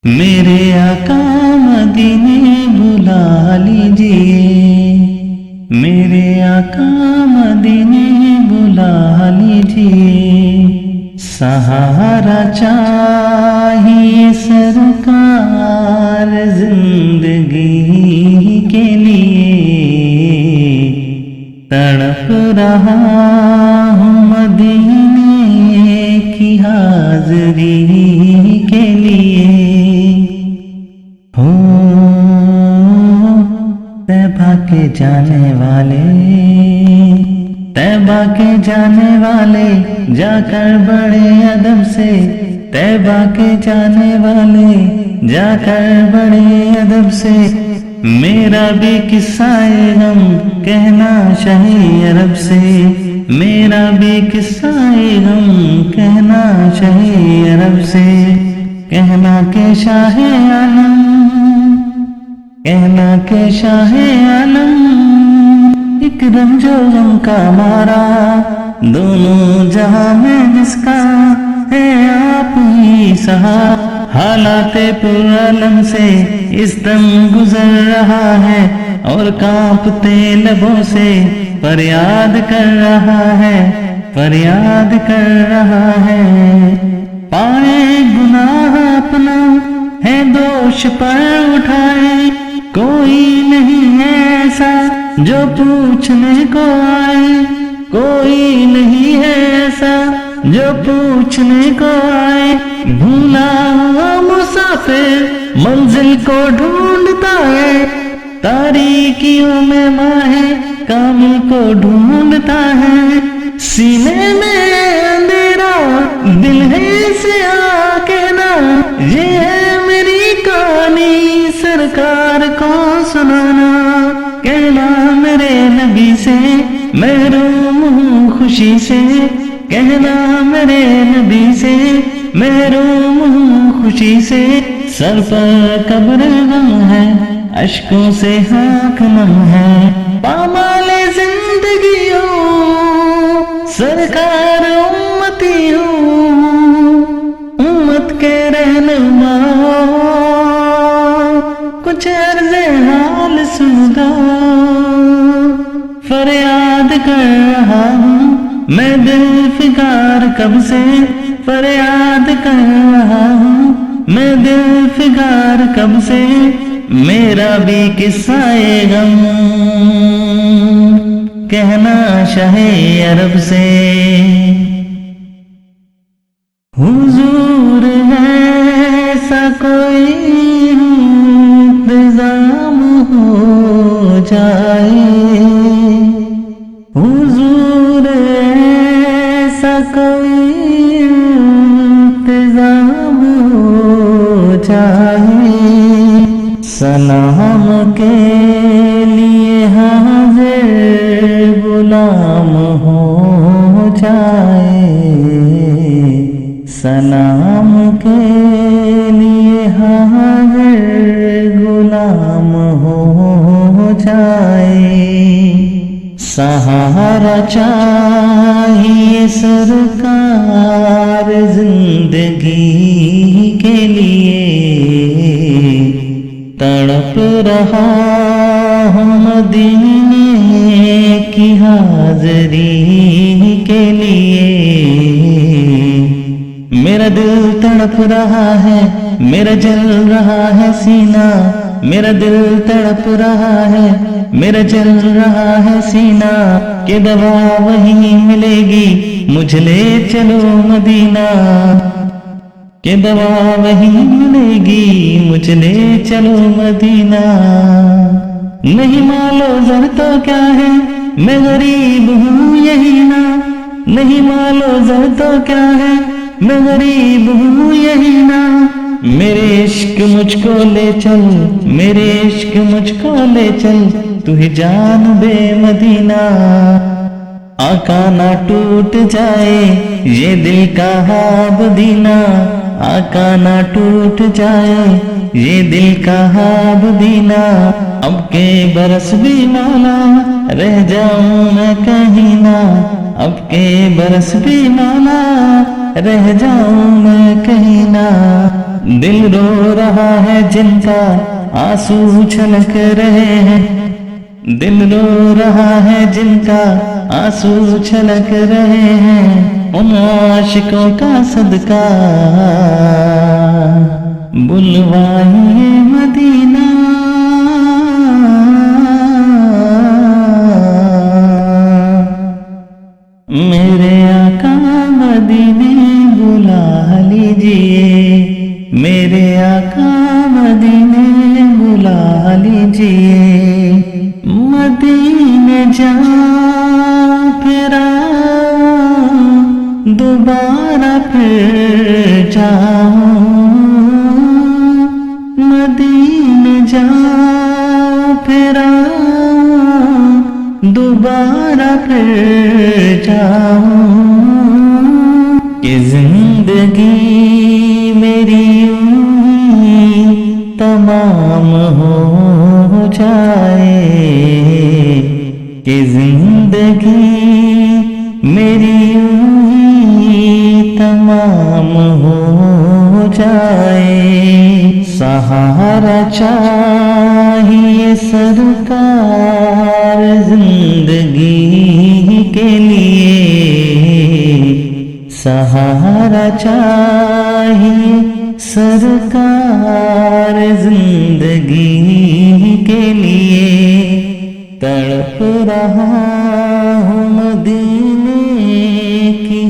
मेरे आका मदीने बुला लीजिए, मेरे आका मदीने बुला लीजिए। सहारा चाहिए सरकार जिंदगी के लिए, तड़प रहा हूँ मदीने की हाज़री के लिए। हो तैबा के जाने वाले, तैबा के जाने वाले जाकर बड़े अदब से, तैबा के जाने वाले जाकर बड़े अदब से। मेरा भी किस्सा-ए गम कहना शाहे अरब से, मेरा भी किस्सा-ए गम कहना शाहे अरब से। कहना के शाहे आलम, कहना के शाहे आलम, एक रंजो गम का मारा दोनों जहां में जिसका है आप ही सहा। हालाते पुरालम से इस दम गुजर रहा है और कांपते लबों से फरियाद कर रहा है, फरियाद कर रहा है। पाए गुनाह अपना है दोष पर उठाए, कोई नहीं है ऐसा जो पूछने को आए, कोई नहीं है ऐसा जो पूछने को आए। भूला हुआ मुसाफिर मंजिल को ढूंढता है, तारीकियों में माहे कामिल को ढूंढता है। सीने में अंधेरा दिल है से आके ना, ये है मेरी कहानी सरकार को सुनाना। कहना मेरे नबी से महरूम हूँ खुशी से, कहना मेरे नबी से महरूम हूँ खुशी से। सर पर कब्र गम है, अश्कों से हाथ नम है, पामाले जिंदगी हो सरकार उम्मती हो, उम्मत के रहनुमा कुछ अर्ज़े हाल सुन दो। फरियाद कर रहा हूँ मैं दिल फिकार कब से, फरियाद कर रहा हूँ मैं दिल फिकार कब से। मेरा भी किस्सा-ए गम कहना शाहे अरब से। हुजूर है ऐसा कोई इंतजाम हो जाए, हुजूर ऐसा कोई इंतजाम हो जाए। सलाम के लिए हाजिर गुलाम हो जाए, सलाम के लिए हाजिर गुलाम हो जाए। सहारा चाहिए सरकार जिंदगी के लिए, तड़प रहा हूँ मदीने की हाज़री के लिए। मेरा दिल तड़प रहा है, मेरा जल रहा है सीना, मेरा दिल तड़प रहा है, मेरा जल रहा है सीना। कि दवा वहीं मिलेगी मुझे ले चलो मदीना, कि दवा वहीं मिलेगी मुझे ले चलो मदीना। नहीं मालो ज़र तो क्या है मैं गरीब हूँ यही ना, नहीं मालो ज़र तो क्या है मैं गरीब हूँ यही ना। मेरे इश्क मुझको ले चल, मेरे इश्क मुझको ले चल, तू ही जान दे मदीना। आका ना टूट जाए ये दिल का हाबदीना, आका ना टूट जाए ये दिल का हाबदीना। अब के बरस भी मौला रह जाऊं मैं कहीं ना, अब के बरस भी मौला रह जाऊं मैं कहीं ना। दिल रो रहा है जिनका आंसू छलक रहे हैं, दिल रो रहा है जिनका आंसू छलक रहे हैं, उन आशिकों का सदका बुलवाइए मदीना। मेरे आका मदीने बुला लीजिए, मेरे आका मदीने बुला लीजिए। मदीने जा फिर दोबारा फिर जाऊं, मदीने जा फिर दोबारा फिर जाऊं, कि जिंदगी मेरी तमाम हो जाए, कि जिंदगी मेरी तमाम हो जाए। सहारा चाहिए सरकार जिंदगी के लिए, सहारा चाहिए सरकार जिंदगी के लिए। तड़प रहा हूँ मदीने की